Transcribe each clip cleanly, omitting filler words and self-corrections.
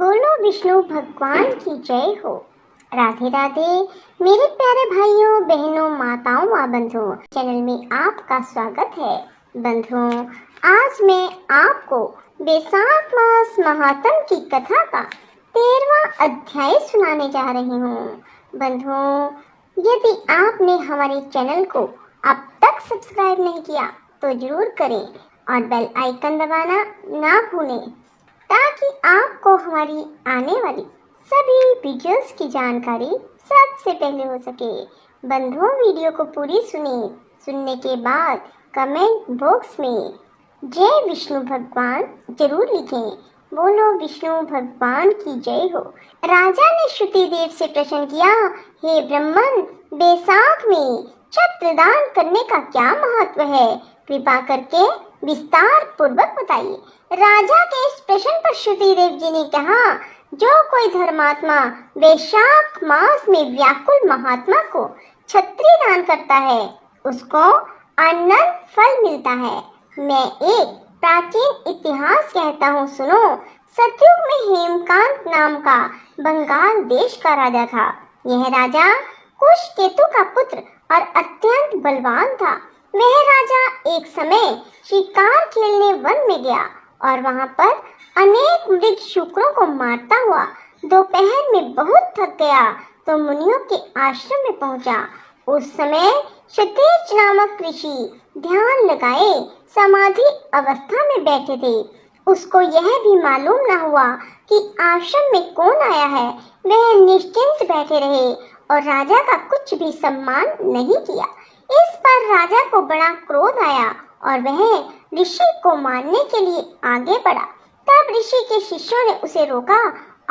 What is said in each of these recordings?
बोलो विष्णु भगवान की जय हो। राधे राधे मेरे प्यारे भाइयों बहनों माताओं व बंधुओं, चैनल में आपका स्वागत है। बंधुओं, आज मैं आपको बैसाख मास महात्म की कथा का 13वां अध्याय सुनाने जा रही हूँ। बंधुओं, यदि आपने हमारे चैनल को अब तक सब्सक्राइब नहीं किया तो जरूर करें और बेल आइकन दबाना ना भूलें ताकि आपको हमारी आने वाली सभी वीडियोस की जानकारी सबसे पहले हो सके। बंधुओं, वीडियो को पूरी सुनने के बाद कमेंट बॉक्स में जय विष्णु भगवान जरूर लिखें। बोलो विष्णु भगवान की जय हो। राजा ने श्रुति देव से प्रश्न किया, हे ब्राह्मण, बैसाख में छत्रदान करने का क्या महत्व है? कृपा करके विस्तार पूर्वक बताइए। राजा के इस प्रश्न पर श्रुति देव जी ने कहा, जो कोई धर्मात्मा बैसाख मास में व्याकुल महात्मा को छत्री दान करता है उसको अनंत फल मिलता है। मैं एक प्राचीन इतिहास कहता हूँ, सुनो। सतयुग में हेमकांत नाम का बंगाल देश का राजा था। यह राजा कुशकेतु का पुत्र और अत्यंत बलवान था। वह राजा एक समय शिकार खेलने वन में गया और वहां पर अनेक मृग शुक्रों को मारता हुआ दोपहर में बहुत थक गया तो मुनियों के आश्रम में पहुंचा। उस समय क्षतिज नामक ऋषि ध्यान लगाए समाधि अवस्था में बैठे थे। उसको यह भी मालूम न हुआ कि आश्रम में कौन आया है। वह निश्चिंत बैठे रहे और राजा का कुछ भी सम्मान नहीं किया। इस पर राजा को बड़ा क्रोध आया और वह ऋषि को मारने के लिए आगे बढ़ा। तब ऋषि के शिष्यों ने उसे रोका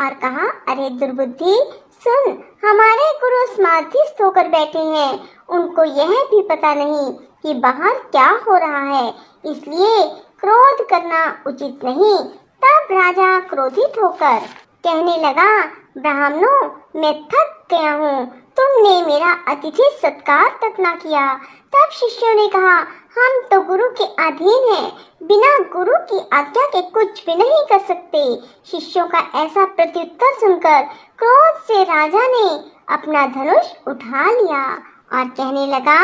और कहा, अरे दुर्बुद्धि, सुन, हमारे गुरु समाधिस्थ होकर बैठे हैं। उनको यह भी पता नहीं कि बाहर क्या हो रहा है, इसलिए क्रोध करना उचित नहीं। तब राजा क्रोधित होकर कहने लगा, ब्राह्मणों, मैं थक गया हूँ, तुमने मेरा अतिथि सत्कार तक न किया। तब शिष्यों ने कहा, हम तो गुरु के अधीन हैं, बिना गुरु की आज्ञा के कुछ भी नहीं कर सकते। शिष्यों का ऐसा प्रत्युत्तर सुनकर क्रोध से राजा ने अपना धनुष उठा लिया और कहने लगा,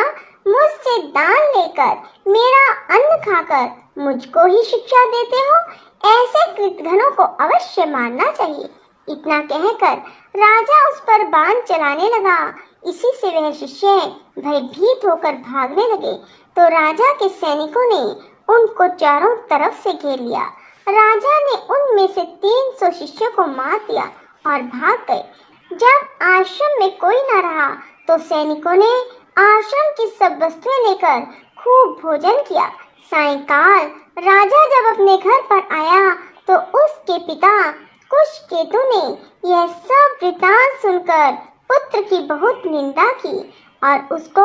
मुझसे दान लेकर मेरा अन्न खाकर मुझको ही शिक्षा देते हो? ऐसे कृतघ्नों को अवश्य मारना चाहिए। इतना कहकर राजा उस पर बाण चलाने लगा। इसी से वह शिष्य भयभीत होकर भागने लगे तो राजा के सैनिकों ने उनको चारों तरफ से घेर लिया। राजा ने उनमें से 300 शिष्यों को मार दिया और भाग गए। जब आश्रम में कोई न रहा तो सैनिकों ने आश्रम की सब वस्तुएं लेकर खूब भोजन किया। सायंकाल राजा जब अपने घर पर आया तो उसके पिता कुशकेतु ने यह सब वृतांत सुनकर पुत्र की बहुत निंदा की और उसको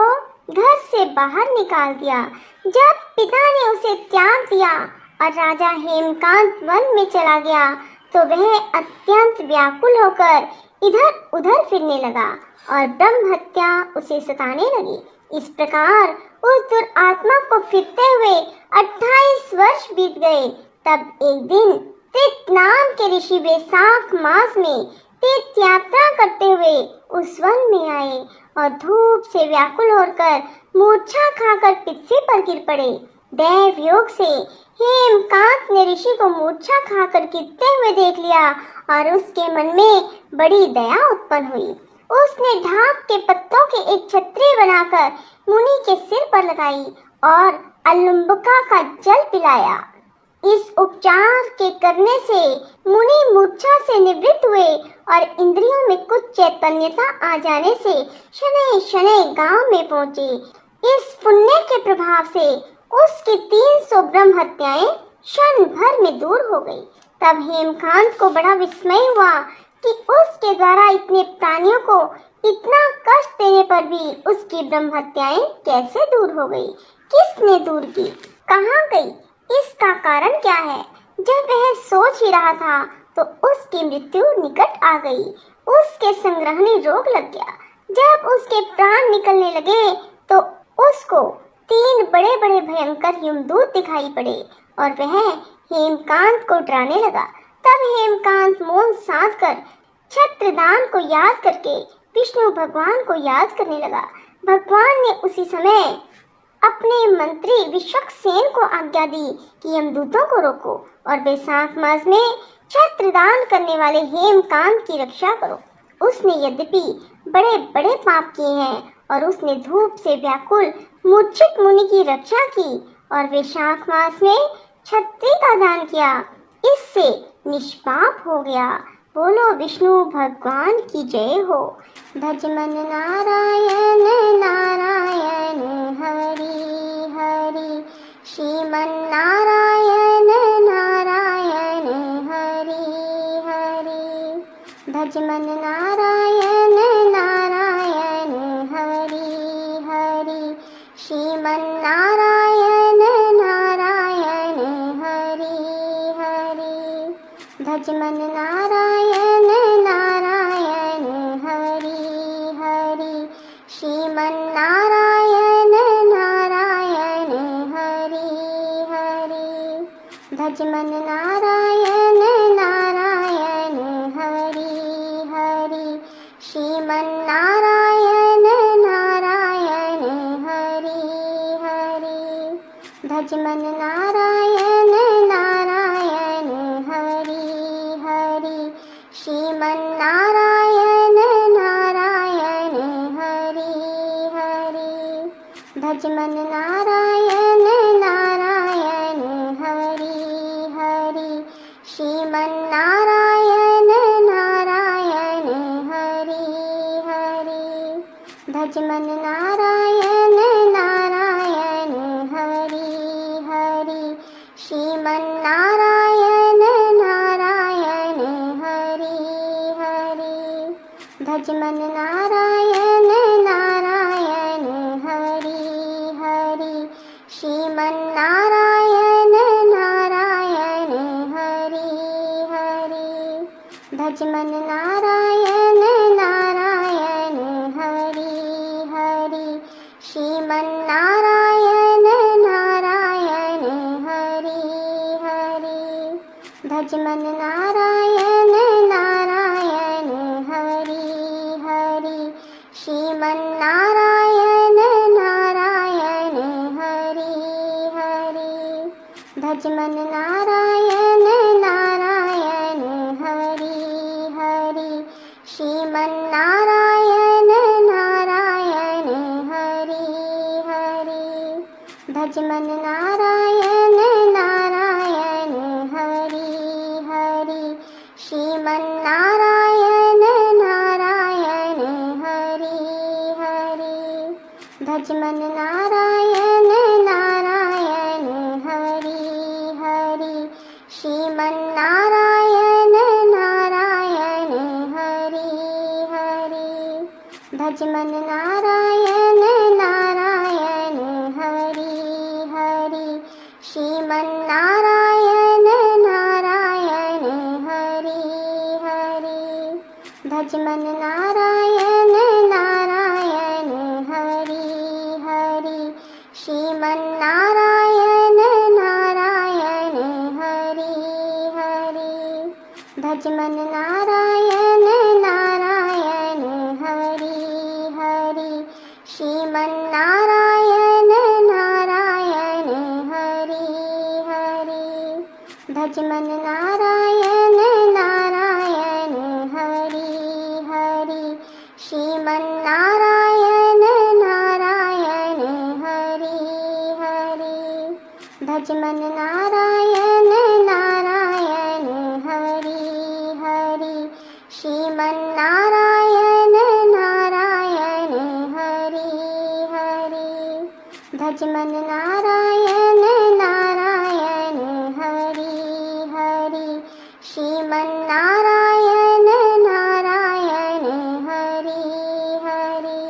घर से बाहर निकाल दिया। जब पिता ने उसे त्याग दिया और राजा हेमकांत वन में चला गया तो वह अत्यंत व्याकुल होकर इधर उधर फिरने लगा और ब्रह्म हत्या उसे सताने लगी। इस प्रकार उस दुरात्मा को फिरते हुए 28 वर्ष बीत गए। तब एक दिन तीर्थ नाम के ऋषि बैसाख मास में तीर्थ यात्रा करते हुए उस वन में आए और धूप से व्याकुल होकर मूर्छा खाकर पृथ्वी पर गिर पड़े। दैव योग से हेमकांत ने ऋषि को मूर्छा खाकर गिरते हुए देख लिया और उसके मन में बड़ी दया उत्पन्न हुई। उसने ढाक के पत्तों की एक छतरी बनाकर मुनि के सिर पर लगाई और अलुम्बका का जल पिलाया। इस उपचार के करने से मुनि मूर्छा से निवृत्त हुए और इंद्रियों में कुछ चैतन्यता आ जाने से शनै शनै गांव में पहुंचे। इस पुण्य के प्रभाव से उसकी 300 ब्रह्म हत्याएं क्षण भर में दूर हो गई। तब हेमकांत को बड़ा विस्मय हुआ कि उसके द्वारा इतने प्राणियों को इतना कष्ट देने पर भी उसकी ब्रह्म हत्याएं कैसे दूर हो गई? किसने दूर की? कहाँ गई? इसका कारण क्या है? जब वह सोच ही रहा था तो उसकी मृत्यु निकट आ गई। उसके संग्रहणी रोग लग गया। जब उसके प्राण निकलने लगे तो उसको 3 बड़े बड़े भयंकर यमदूत दिखाई पड़े और वह हेमकांत को डराने लगा। तब हेमकांत मौन साध कर छत्रदान को याद करके विष्णु भगवान को याद करने लगा। भगवान ने उसी समय अपने मंत्री विश्वक्सेन को आज्ञा दी कि यमदूतों को रोको और वैशाख मास में छत्रदान करने वाले हेमकांत की रक्षा करो। उसने यद्यपि बड़े बड़े पाप किए हैं और उसने धूप से व्याकुल मूर्छित मुनि की रक्षा की और वैशाख मास में छत्री का दान किया, इससे निष्पाप हो गया। बोलो विष्णु भगवान की जय हो। भज मन नारायण नारायण हरि हरि, श्रीमन नारायण नारायण हरि हरि। भज मन नारायण नारायण हरि हरि, श्रीमन नारायण नारायण हरि हरि। भज मन नारायण नारायण हरि हरि, श्रीमन नारायण नारायण हरि हरि। भज मन नारायण नारायण हरि हरि, श्रीमन नारायण नारायण हरि हरि। भज मन नारायण नारायण हरि हरि, श्रीमन नारायण नारायण हरि हरि। भज मन नारायण नारायण हरि हरि, श्रीमन नारायण नारायण हरि हरि। भज मन नारायण नारायण हरि हरि, श्रीमन नारायण नारायण हरि हरि। भज मन नारायण नारायण हरि हरि, श्रीमन नारायण नारायण हरि हरि। भज मन नारायण नारायण हरि हरि, श्रीमन नारायण नारायण हरि हरि। भज मन नारायण नारायण हरि हरि, श्रीमन नारायण नारायण हरि हरि। भज मन नारायण नारायण हरि हरि, श्रीमन नारायण नारायण हरि हरि। भज मन नारायण नारायण हरि हरि, श्रीमन नारायण नारायण हरि हरि। भज मन नारायण नारायण हरि हरि, श्रीमन नारायण नारायण हरि हरि। भज मन नारायण नारायण हरि हरि, श्रीमन नारायण नारायण हरि हरि। भज मन नारायण नारायण हरि हरि, श्रीमन नारायण नारायण हरि हरि। भज मन नारायण नारायण हरि हरि, श्रीमन नारायण नारायण हरि हरि। भज मन नारायण नारायण हरि हरि, श्रीमन नारायण नारायण हरि हरि। भज मन नारायण नारायण हरि हरि, श्रीमन नारायण नारायण हरि हरि। भज मन नारायण नारायण हरि हरि, श्रीमन नारायण नारायण हरि हरि।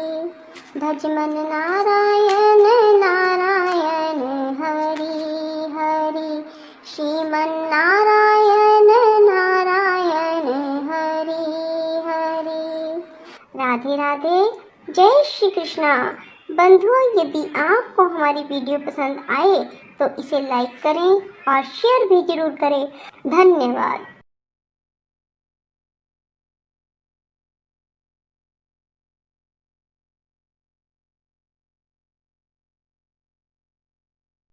भज मन नारायण नारायण हरि हरि, श्रीमन नारायण नारायण हरि हरि। राधे राधे, जय श्री कृष्णा। बंधुओं, यदि आपको हमारी वीडियो पसंद आए तो इसे लाइक करें और शेयर भी जरूर करें। धन्यवाद।